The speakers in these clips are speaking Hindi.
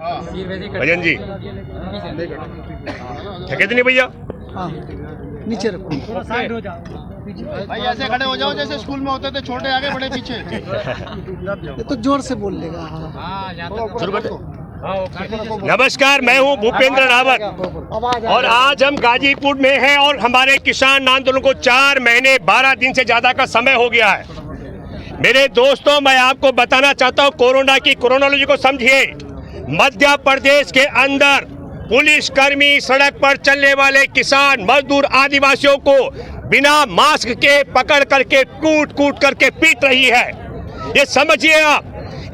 भजन जी ठेके नहीं भैया, नीचे रखो, थोड़ा साइड हो जाओ भाई, ऐसे खड़े हो जाओ जैसे स्कूल में होते थे, छोटे आगे बड़े पीछे। ये तो जोर से बोल लेगा। शुरू कर दो। नमस्कार, मैं हूं भूपेंद्र रावत और आज हम गाजीपुर में हैं और हमारे किसान आंदोलन को 4 महीने 12 दिन से ज्यादा का समय हो गया है। मेरे दोस्तों, मैं आपको बताना चाहता हूं, कोरोना की क्रोनोलॉजी को समझिए। मध्य प्रदेश के अंदर पुलिसकर्मी सड़क पर चलने वाले किसान मजदूर आदिवासियों को बिना मास्क के पकड़ करके कूट कूट करके पीट रही है। ये समझिए आप,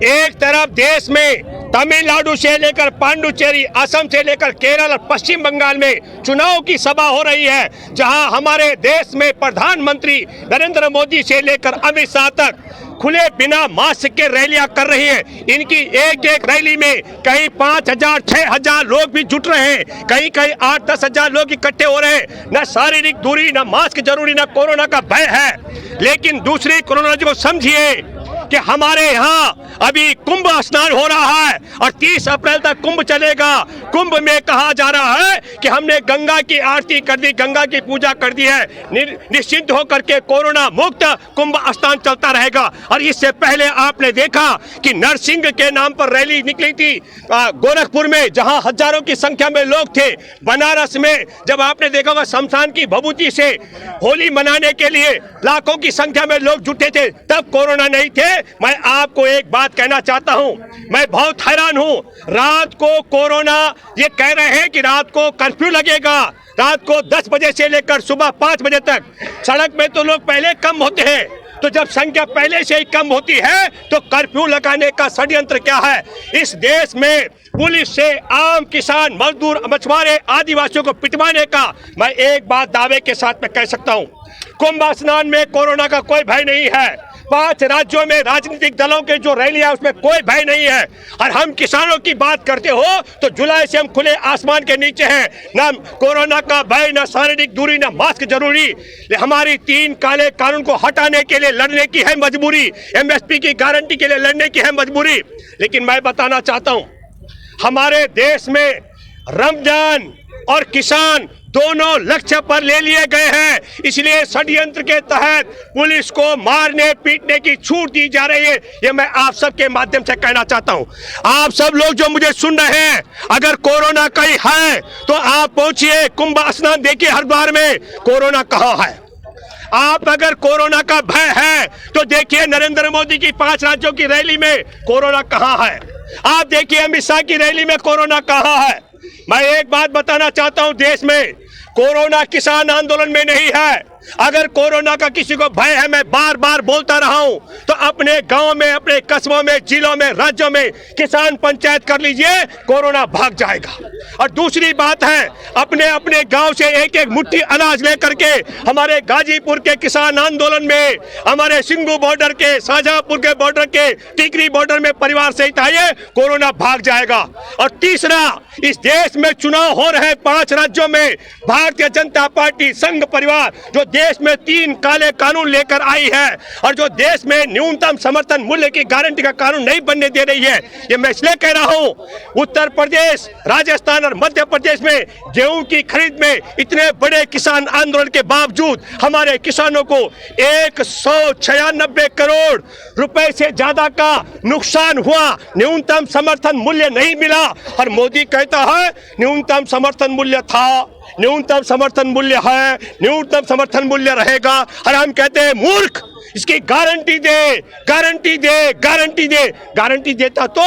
एक तरफ देश में तमिलनाडु से लेकर पांडुचेरी, असम से लेकर केरल और पश्चिम बंगाल में चुनाव की सभा हो रही है, जहां हमारे देश में प्रधानमंत्री नरेंद्र मोदी से लेकर अमित शाह तक खुले बिना मास्क के रैलियां कर रही हैं। इनकी एक एक रैली में कहीं 5,000 6,000 लोग भी जुट रहे हैं, कहीं कहीं 8-10 हजार लोग इकट्ठे हो रहे हैं। न शारीरिक दूरी, न मास्क जरूरी, न कोरोना का भय है। लेकिन दूसरी क्रोनोलॉजी को समझिए कि हमारे यहाँ अभी कुंभ स्नान हो रहा है और 30 अप्रैल तक कुंभ चलेगा। कुंभ में कहा जा रहा है कि हमने गंगा की आरती कर दी, गंगा की पूजा कर दी है, निश्चिंत होकर के कोरोना मुक्त कुंभ स्नान चलता रहेगा। और इससे पहले आपने देखा कि नरसिंह के नाम पर रैली निकली थी गोरखपुर में, जहां हजारों की संख्या में लोग थे। बनारस में जब आपने देखा होगा शमशान की भभूति से होली मनाने के लिए लाखों की संख्या में लोग जुटे थे, तब कोरोना नहीं थे। मैं आपको एक बात कहना चाहता हूं, मैं बहुत हैरान हूं। रात को कोरोना ये कह रहे हैं कि रात को कर्फ्यू लगेगा, रात को 10 बजे से लेकर सुबह 5 बजे तक। सड़क में तो लोग पहले कम होते हैं, तो जब संख्या पहले से ही कम होती है तो कर्फ्यू लगाने का षड्यंत्र क्या है? इस देश में पुलिस से आम किसान मजदूर मछुआरे आदिवासियों को पिटवाने का मैं एक बात दावे के साथ में कह सकता हूं, कुंभ स्नान में कोरोना का कोई भय नहीं है। 5 राज्यों में राजनीतिक दलों के जो रैली है उसमें कोई भय नहीं है। और हम किसानों की बात करते हो तो जुलाई से हम खुले आसमान के नीचे हैं। न कोरोना का भय, न शारीरिक दूरी, न मास्क जरूरी। हमारी 3 काले कानून को हटाने के लिए लड़ने की है मजबूरी, एमएसपी की गारंटी के लिए लड़ने की है मजबूरी। लेकिन मैं बताना चाहता हूं, हमारे देश में रमजान और किसान दोनों लक्ष्य पर ले लिए गए हैं, इसलिए षड्यंत्र के तहत पुलिस को मारने पीटने की छूट दी जा रही है। ये मैं आप सबके माध्यम से कहना चाहता हूं। आप सब लोग जो मुझे सुन रहे हैं, अगर कोरोना कहीं है तो आप पहुंचिए कुंभ स्नान देखिए हरिद्वार में कोरोना कहां है। आप अगर कोरोना का भय है तो देखिए नरेंद्र मोदी की 5 राज्यों की रैली में कोरोना कहां है। आप देखिए अमित शाह की रैली में कोरोना कहां है। मैं एक बात बताना चाहता हूं, देश में कोरोना किसान आंदोलन में नहीं है। अगर कोरोना का किसी को भय है, मैं बार बार बोलता रहा हूं, तो अपने गांव में, अपने कस्बों में, जिलों में, राज्यों में किसान पंचायत कर लीजिए, कोरोना भाग जाएगा। और दूसरी बात है, अपने अपने गांव से एक एक मुट्ठी अनाज लेकर के हमारे गाजीपुर के किसान आंदोलन में, हमारे सिंगू बॉर्डर के, शाहजहांपुर के बॉर्डर के, टिकरी बॉर्डर में परिवार सहित आइए, कोरोना भाग जाएगा। और तीसरा, इस देश में चुनाव हो रहे 5 राज्यों में भारतीय जनता पार्टी संघ परिवार जो देश में 3 काले कानून लेकर आई है और जो देश में न्यूनतम समर्थन मूल्य की गारंटी का कानून नहीं बनने दे रही है, ये मैं इसलिए कह रहा हूं। उत्तर प्रदेश, राजस्थान और मध्य प्रदेश में गेहूं की खरीद में इतने बड़े किसान आंदोलन के बावजूद हमारे किसानों को 196 करोड़ रुपए से ज्यादा का नुकसान हुआ, न्यूनतम समर्थन मूल्य नहीं मिला। और मोदी कहता है न्यूनतम समर्थन मूल्य था, न्यूनतम समर्थन मूल्य है, न्यूनतम समर्थन मूल्य रहेगा। और हम कहते हैं मूर्ख, इसकी गारंटी दे, गारंटी दे, गारंटी दे। गारंटी देता तो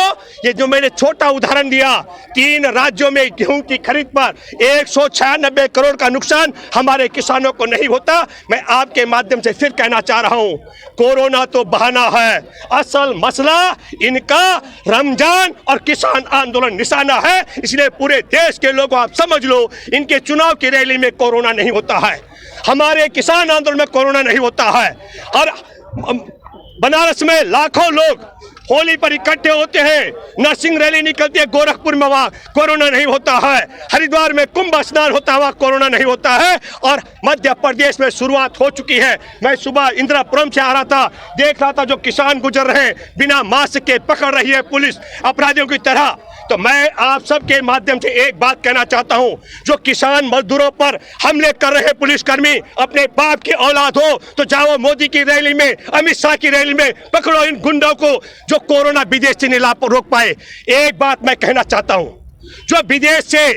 ये जो मैंने छोटा उदाहरण दिया, 3 राज्यों में गेहूं की खरीद पर 196 करोड़ का नुकसान हमारे किसानों को नहीं होता। मैं आपके माध्यम से फिर कहना चाह रहा हूं, कोरोना तो बहाना है, असल मसला इनका रमजान और किसान आंदोलन निशाना है। इसलिए पूरे देश के लोगों आप समझ लो, इनके चुनाव की रैली में कोरोना नहीं होता है, हमारे किसान आंदोलन में कोरोना नहीं होता है। और बनारस में लाखों लोग होली पर इकट्ठे होते हैं, नरसिंह रैली निकलती है गोरखपुर में, वहाँ कोरोना नहीं होता है। हरिद्वार में कुंभ स्नान होता है, वहाँ कोरोना नहीं होता है। और मध्य प्रदेश में शुरुआत हो चुकी है। मैं सुबह इंदिरापुरम से आ रहा था, देख रहा था जो किसान गुजर रहे हैं बिना मास्क के, पकड़ रही है पुलिस अपराधियों की तरह। तो मैं आप सबके माध्यम से एक बात कहना चाहता हूं, जो किसान मजदूरों पर हमले कर रहे पुलिसकर्मी अपने बाप की औलाद हो तो जाओ मोदी की रैली में, अमित शाह की रैली में, पकड़ो इन गुंडों को जो कोरोना विदेश से नहीं रोक पाए। एक बात मैं कहना चाहता हूं, जो विदेश से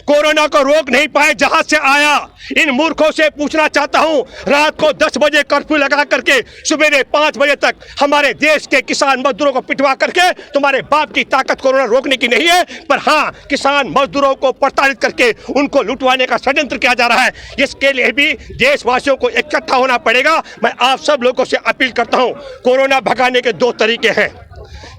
कोरोना को रोक नहीं पाए, जहां से आया, इन मूर्खों से पूछना चाहता हूं, रात को 10 बजे कर्फ्यू लगा करके सुबह 5 बजे तक हमारे देश के किसान मजदूरों को पिटवा करके तुम्हारे बाप की ताकत कोरोना रोकने की नहीं है, पर हाँ किसान मजदूरों को प्रताड़ित करके उनको लुटवाने का षड्यंत्र किया जा रहा है। इसके लिए भी देशवासियों को इकट्ठा होना पड़ेगा। मैं आप सब लोगों से अपील करता हूं, कोरोना भगाने के 2 तरीके हैं।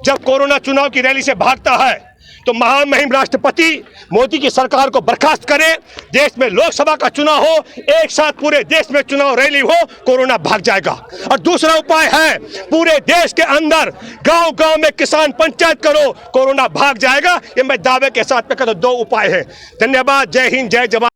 जब कोरोना चुनाव की रैली से भागता है तो महामहिम राष्ट्रपति मोदी की सरकार को बर्खास्त करें, देश में लोकसभा का चुनाव हो, एक साथ पूरे देश में चुनाव रैली हो, कोरोना भाग जाएगा। और दूसरा उपाय है, पूरे देश के अंदर गांव-गांव में किसान पंचायत करो, कोरोना भाग जाएगा। ये मैं दावे के साथ में कहता हूं, 2 उपाय हैं। धन्यवाद। जय हिंद, जय जवान।